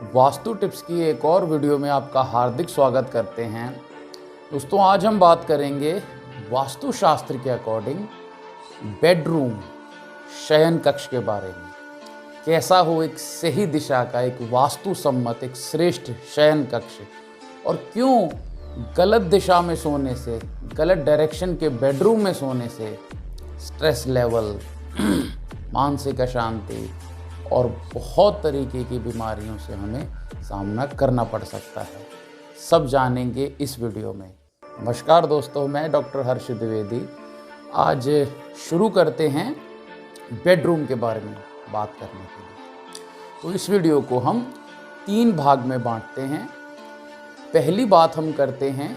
Vastu tips की एक और वीडियो में आपका हार्दिक स्वागत करते हैं। दोस्तों, आज हम बात करेंगे वास्तु शास्त्र के अकॉर्डिंग बेडरूम शयन कक्ष के बारे में। कैसा हो एक सही दिशा का, एक वास्तु सम्मत, एक श्रेष्ठ शयन कक्ष, और क्यों गलत दिशा में सोने से, गलत डायरेक्शन के बेडरूम में सोने से स्ट्रेस लेवल, मानसिक अशांति और बहुत तरीके की बीमारियों से हमें सामना करना पड़ सकता है। सब जानेंगे इस वीडियो में। नमस्कार दोस्तों, मैं डॉक्टर हर्ष द्विवेदी। आज शुरू करते हैं बेडरूम के बारे में बात करने के लिए। तो इस वीडियो को हम 3 भाग में बांटते हैं। पहली बात हम करते हैं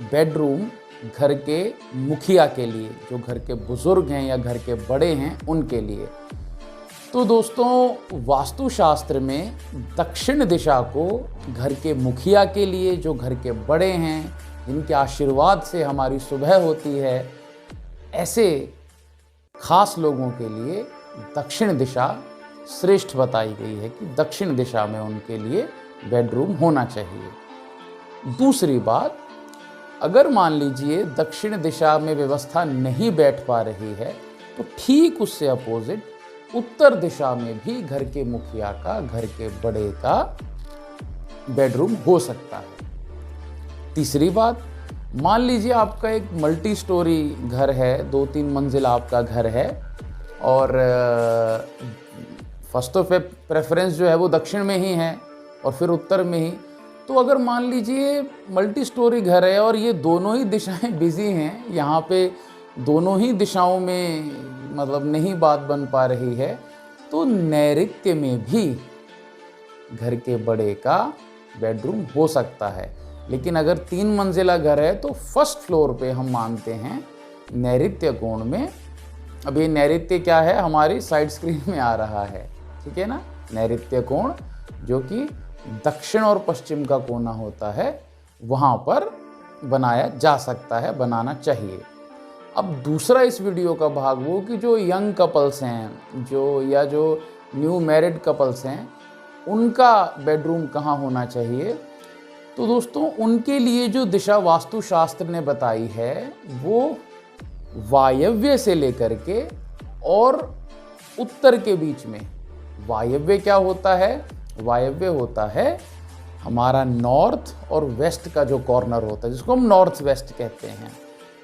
बेडरूम घर के मुखिया के लिए, जो घर के बुजुर्ग हैं या घर के बड़े हैं उनके लिए। तो दोस्तों, वास्तुशास्त्र में दक्षिण दिशा को घर के मुखिया के लिए, जो घर के बड़े हैं, जिनके आशीर्वाद से हमारी सुबह होती है, ऐसे खास लोगों के लिए दक्षिण दिशा श्रेष्ठ बताई गई है कि दक्षिण दिशा में उनके लिए बेडरूम होना चाहिए। दूसरी बात, अगर मान लीजिए दक्षिण दिशा में व्यवस्था नहीं बैठ पा रही है तो ठीक उससे अपोजिट उत्तर दिशा में भी घर के मुखिया का, घर के बड़े का बेडरूम हो सकता है। तीसरी बात, मान लीजिए आपका एक मल्टी स्टोरी घर है, 2-3 मंजिल आपका घर है और फर्स्ट ऑफ प्रेफरेंस जो है वो दक्षिण में ही है और फिर उत्तर में ही। तो अगर मान लीजिए मल्टी स्टोरी घर है और ये दोनों ही दिशाएं बिजी हैं, यहाँ पे दोनों ही दिशाओं में मतलब नहीं बात बन पा रही है, तो नैऋत्य में भी घर के बड़े का बेडरूम हो सकता है। लेकिन अगर 3 मंजिला घर है तो फर्स्ट फ्लोर पे हम मानते हैं नैऋत्य कोण में। अब ये नैऋत्य क्या है, हमारी साइड स्क्रीन में आ रहा है, ठीक है ना। नैऋत्य कोण जो कि दक्षिण और पश्चिम का कोना होता है, वहाँ पर बनाया जा सकता है, बनाना चाहिए। अब दूसरा इस वीडियो का भाग वो कि जो यंग कपल्स हैं, जो न्यू मैरिड कपल्स हैं, उनका बेडरूम कहाँ होना चाहिए। तो दोस्तों, उनके लिए जो दिशा वास्तुशास्त्र ने बताई है वो वायव्य से लेकर के और उत्तर के बीच में। वायव्य क्या होता है? वायव्य होता है हमारा नॉर्थ और वेस्ट का जो कॉर्नर होता है, जिसको हम नॉर्थ वेस्ट कहते हैं।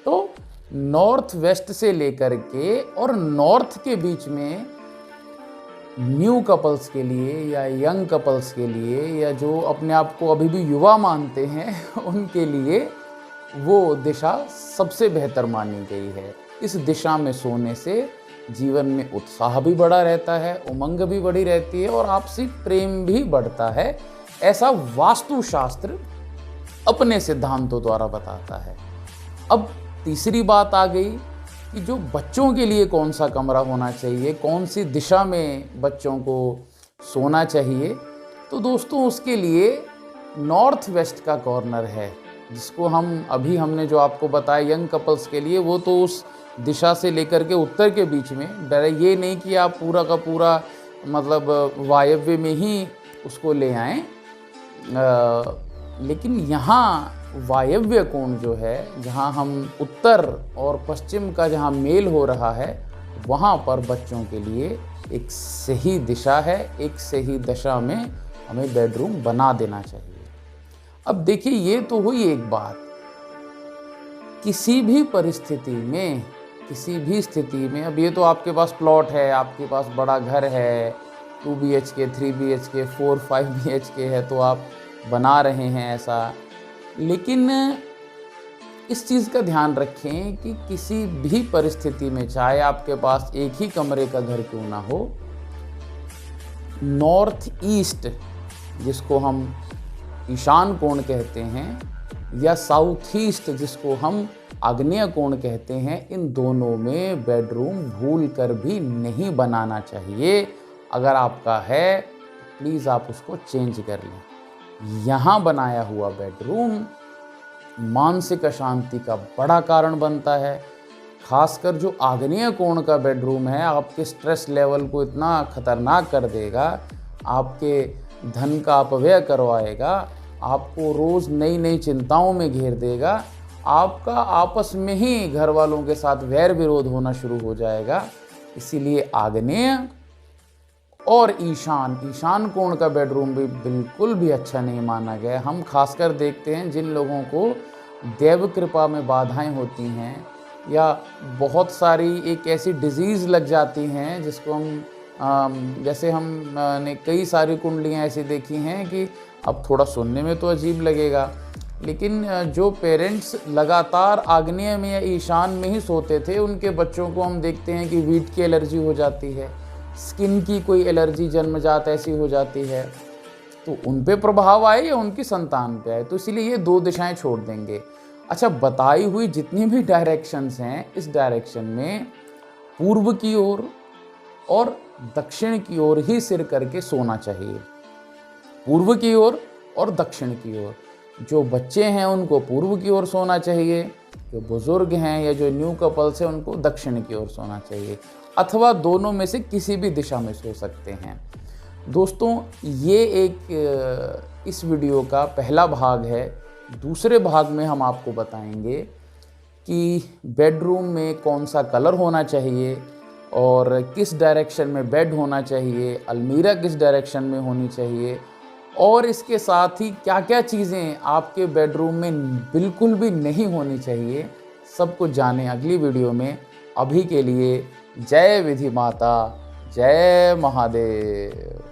तो नॉर्थ वेस्ट से लेकर के और नॉर्थ के बीच में न्यू कपल्स के लिए या यंग कपल्स के लिए, या जो अपने आप को अभी भी युवा मानते हैं उनके लिए वो दिशा सबसे बेहतर मानी गई है। इस दिशा में सोने से जीवन में उत्साह भी बढ़ा रहता है, उमंग भी बढ़ी रहती है और आपसी प्रेम भी बढ़ता है। ऐसा वास्तुशास्त्र अपने सिद्धांतों द्वारा बताता है। अब तीसरी बात आ गई कि जो बच्चों के लिए कौन सा कमरा होना चाहिए, कौन सी दिशा में बच्चों को सोना चाहिए। तो दोस्तों, उसके लिए नॉर्थ वेस्ट का कॉर्नर है, जिसको हमने जो आपको बताया यंग कपल्स के लिए, वो तो उस दिशा से लेकर के उत्तर के बीच में। ये नहीं कि आप पूरा का पूरा मतलब वायव्य में ही उसको ले आएँ, लेकिन यहाँ वायव्य कोण जो है, जहाँ हम उत्तर और पश्चिम का जहाँ मेल हो रहा है, वहाँ पर बच्चों के लिए एक सही दिशा है, एक सही दशा में हमें बेडरूम बना देना चाहिए। अब देखिए, ये तो हुई एक बात। किसी भी परिस्थिति में, किसी भी स्थिति में, अब ये तो आपके पास प्लॉट है, आपके पास बड़ा घर है, 2 BHK, 3 BHK, 4-5 BHK है, तो आप बना रहे हैं ऐसा। लेकिन इस चीज़ का ध्यान रखें कि किसी भी परिस्थिति में, चाहे आपके पास एक ही कमरे का घर क्यों ना हो, नॉर्थ ईस्ट जिसको हम ईशान कोण कहते हैं, या साउथ ईस्ट जिसको हम आग्नेय कोण कहते हैं, इन दोनों में बेडरूम भूल कर भी नहीं बनाना चाहिए। अगर आपका है प्लीज़ आप उसको चेंज कर लें। यहाँ बनाया हुआ बेडरूम मानसिक अशांति का बड़ा कारण बनता है। खासकर जो आग्नेय कोण का बेडरूम है, आपके स्ट्रेस लेवल को इतना खतरनाक कर देगा, आपके धन का अपव्यय करवाएगा, आपको रोज़ नई नई चिंताओं में घेर देगा, आपका आपस में ही घर वालों के साथ वैर विरोध होना शुरू हो जाएगा। इसीलिए आग्नेय और ईशान कोण का बेडरूम भी बिल्कुल भी अच्छा नहीं माना गया। हम खासकर देखते हैं जिन लोगों को देव कृपा में बाधाएं होती हैं या बहुत सारी एक ऐसी डिजीज़ लग जाती हैं जिसको हम जैसे हमने कई सारी कुंडलियां ऐसी देखी हैं कि अब थोड़ा सुनने में तो अजीब लगेगा, लेकिन जो पेरेंट्स लगातार आग्नेय में या ईशान में ही सोते थे उनके बच्चों को हम देखते हैं कि वीट की एलर्जी हो जाती है, स्किन की कोई एलर्जी जन्मजात ऐसी हो जाती है। तो उन पे प्रभाव आए या उनकी संतान पे आए, तो इसीलिए ये 2 दिशाएं छोड़ देंगे। अच्छा, बताई हुई जितनी भी डायरेक्शंस हैं, इस डायरेक्शन में पूर्व की ओर और दक्षिण की ओर ही सिर करके सोना चाहिए। पूर्व की ओर और दक्षिण की ओर। जो बच्चे हैं उनको पूर्व की ओर सोना चाहिए, जो बुजुर्ग हैं या जो न्यू कपल्स हैं उनको दक्षिण की ओर सोना चाहिए, अथवा दोनों में से किसी भी दिशा में सो सकते हैं। दोस्तों, ये एक इस वीडियो का पहला भाग है। दूसरे भाग में हम आपको बताएंगे कि बेडरूम में कौन सा कलर होना चाहिए और किस डायरेक्शन में बेड होना चाहिए, अलमीरा किस डायरेक्शन में होनी चाहिए, और इसके साथ ही क्या क्या चीज़ें आपके बेडरूम में बिल्कुल भी नहीं होनी चाहिए। सब कुछ जानें अगली वीडियो में। अभी के लिए जय विधि माता, जय महादेव।